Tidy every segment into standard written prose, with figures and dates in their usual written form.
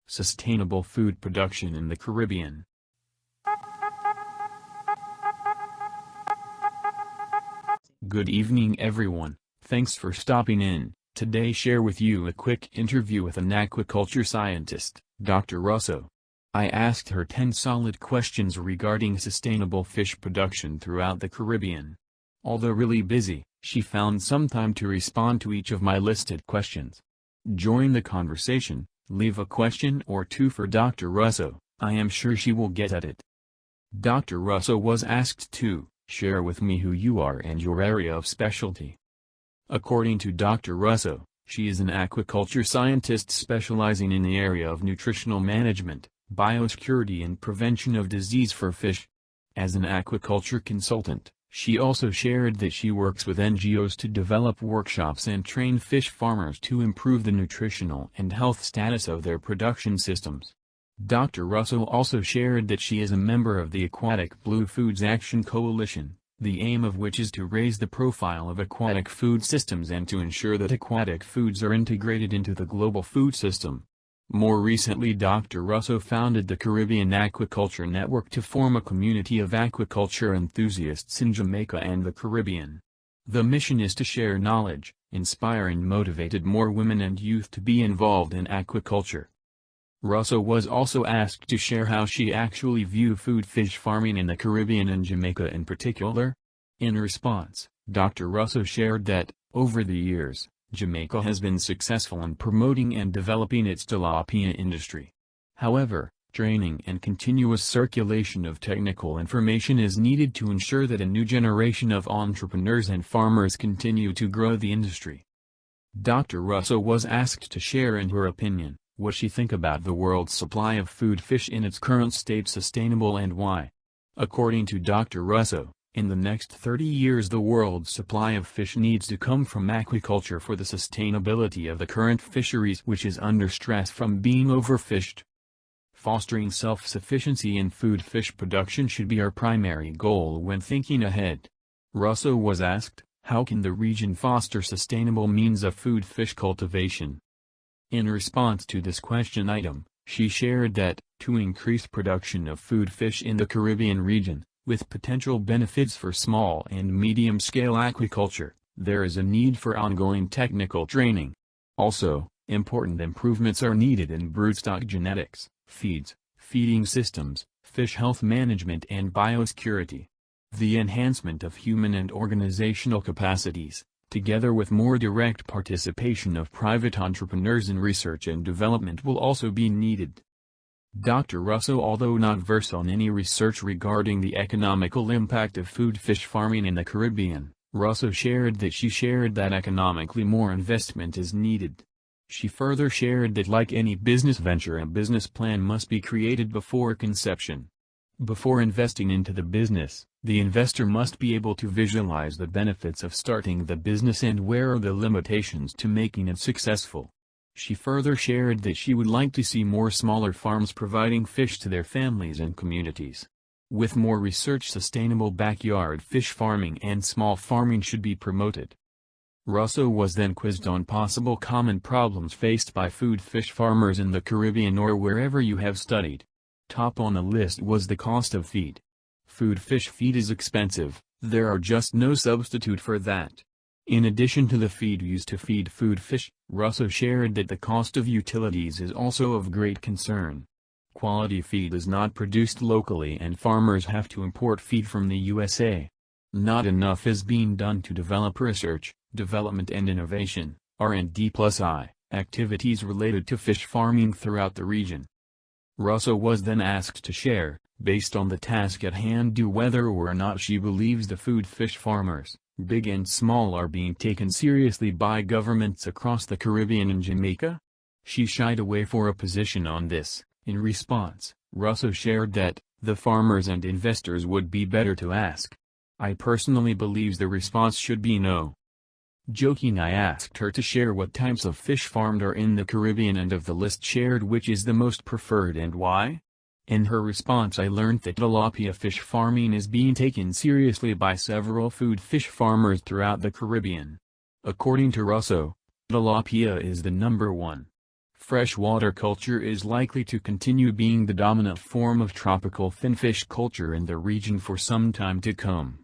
Sustainable food production in the Caribbean. Good evening everyone, thanks for stopping in. Today share with you a quick interview with an aquaculture scientist, Dr. Russo. I asked her 10 solid questions regarding sustainable fish production throughout the Caribbean. Although really busy, she found some time to respond to each of my listed questions. Join the conversation, leave a question or two for Dr. Russo, I am sure she will get at it. Dr. Russo was asked to share with me who you are and your area of specialty. According to Dr. Russo, she is an aquaculture scientist specializing in the area of nutritional management, biosecurity and prevention of disease for fish. As an aquaculture consultant, she also shared that she works with NGOs to develop workshops and train fish farmers to improve the nutritional and health status of their production systems. Dr. Russo also shared that she is a member of the Aquatic Blue Foods Action Coalition, the aim of which is to raise the profile of aquatic food systems and to ensure that aquatic foods are integrated into the global food system. More recently, Dr. Russo founded the Caribbean Aquaculture Network to form a community of aquaculture enthusiasts in Jamaica and the Caribbean. The mission is to share knowledge, inspire and motivate more women and youth to be involved in aquaculture. Russo was also asked to share how she actually views food fish farming in the Caribbean and Jamaica in particular. In response, Dr. Russo shared that, over the years, Jamaica has been successful in promoting and developing its tilapia industry. However, training and continuous circulation of technical information is needed to ensure that a new generation of entrepreneurs and farmers continue to grow the industry. Dr. Russo was asked to share in her opinion what she thinks about the world's supply of food fish in its current state sustainable and why. According to Dr. Russo, in the next 30 years the world's supply of fish needs to come from aquaculture for the sustainability of the current fisheries which is under stress from being overfished. Fostering self-sufficiency in food fish production should be our primary goal when thinking ahead. Russo was asked, how can the region foster sustainable means of food fish cultivation? In response to this question item, she shared that, to increase production of food fish in the Caribbean region, with potential benefits for small and medium-scale aquaculture, there is a need for ongoing technical training. Also, important improvements are needed in broodstock genetics, feeds, feeding systems, fish health management and biosecurity. The enhancement of human and organizational capacities, together with more direct participation of private entrepreneurs in research and development will also be needed. Dr. Russo, although not versed on any research regarding the economical impact of food fish farming in the Caribbean, Russo shared that economically more investment is needed. She further shared that like any business venture, a business plan must be created before conception. Before investing into the business, the investor must be able to visualize the benefits of starting the business and where are the limitations to making it successful. She further shared that she would like to see more smaller farms providing fish to their families and communities. With more research, sustainable backyard fish farming and small farming should be promoted. Russo was then quizzed on possible common problems faced by food fish farmers in the Caribbean or wherever you have studied. Top on the list was the cost of feed. Food fish feed is expensive, there are just no substitute for that. In addition to the feed used to feed food fish, Russo shared that the cost of utilities is also of great concern. Quality feed is not produced locally and farmers have to import feed from the USA. Not enough is being done to develop research, development and innovation, R&D+I, activities related to fish farming throughout the region. Russo was then asked to share, based on the task at hand, whether or not she believes the food fish farmers, big and small, are being taken seriously by governments across the Caribbean and Jamaica. She shied away for a position on this. In response, Russo shared that, the farmers and investors would be better to ask. I personally believe the response should be no. Joking, I asked her to share what types of fish farmed are in the Caribbean and of the list shared which is the most preferred and why. In her response I learned that tilapia fish farming is being taken seriously by several food fish farmers throughout the Caribbean. According to Russo, tilapia is the #1 Freshwater culture is likely to continue being the dominant form of tropical finfish culture in the region for some time to come.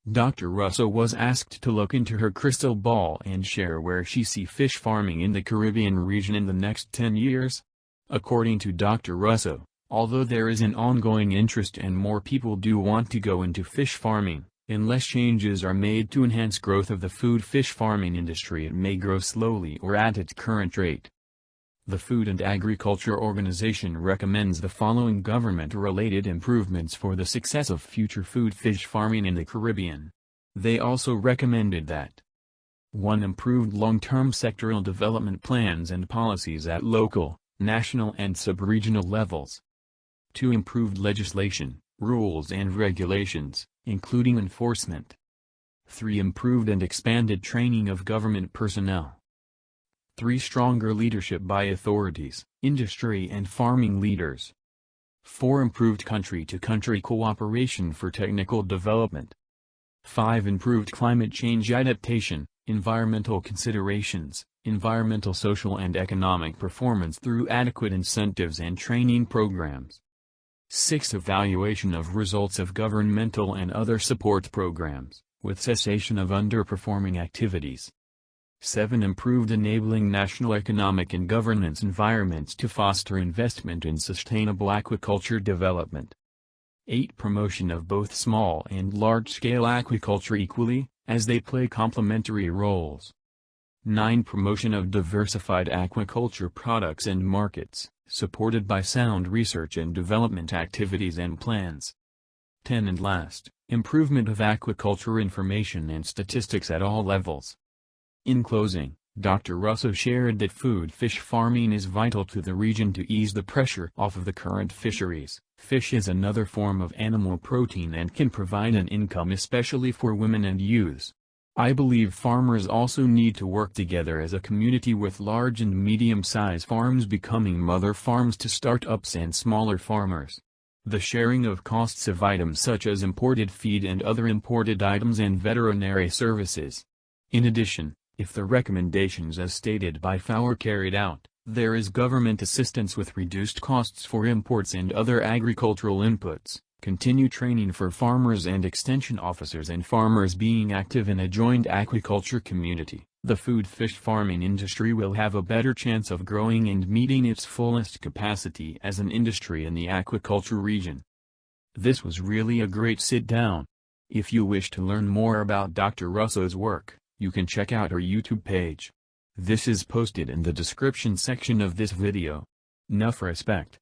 Dr. Russo was asked to look into her crystal ball and share where she sees fish farming in the Caribbean region in the next 10 years. According to Dr. Russo, although there is an ongoing interest and more people do want to go into fish farming, unless changes are made to enhance growth of the food fish farming industry, it may grow slowly or at its current rate. The Food and Agriculture Organization recommends the following government-related improvements for the success of future food fish farming in the Caribbean. They also recommended that 1. Improved long-term sectoral development plans and policies at local, national and sub-regional levels. 2. Improved legislation, rules and regulations, including enforcement. 3. Improved and expanded training of government personnel. 3. Stronger leadership by authorities, industry and farming leaders. 4. Improved country-to-country cooperation for technical development. 5. Improved climate change adaptation, environmental considerations, environmental, social and economic performance through adequate incentives and training programs. 6. Evaluation of results of governmental and other support programs, with cessation of underperforming activities. 7. Improved enabling national economic and governance environments to foster investment in sustainable aquaculture development. 8. Promotion of both small and large-scale aquaculture equally, as they play complementary roles. 9. Promotion of diversified aquaculture products and markets, supported by sound research and development activities and plans. 10. And last, improvement of aquaculture information and statistics at all levels. In closing, Dr. Russo shared that food fish farming is vital to the region to ease the pressure off of the current fisheries. Fish is another form of animal protein and can provide an income especially for women and youths. I believe farmers also need to work together as a community, with large and medium-sized farms becoming mother farms to start-ups and smaller farmers. The sharing of costs of items such as imported feed and other imported items and veterinary services. In addition, if the recommendations as stated by FAO are carried out, there is government assistance with reduced costs for imports and other agricultural inputs, continue training for farmers and extension officers and farmers being active in a joint aquaculture community, the food fish farming industry will have a better chance of growing and meeting its fullest capacity as an industry in the aquaculture region. This was really a great sit-down. If you wish to learn more about Dr. Russo's work, you can check out her YouTube page. This is posted in the description section of this video. Enough respect.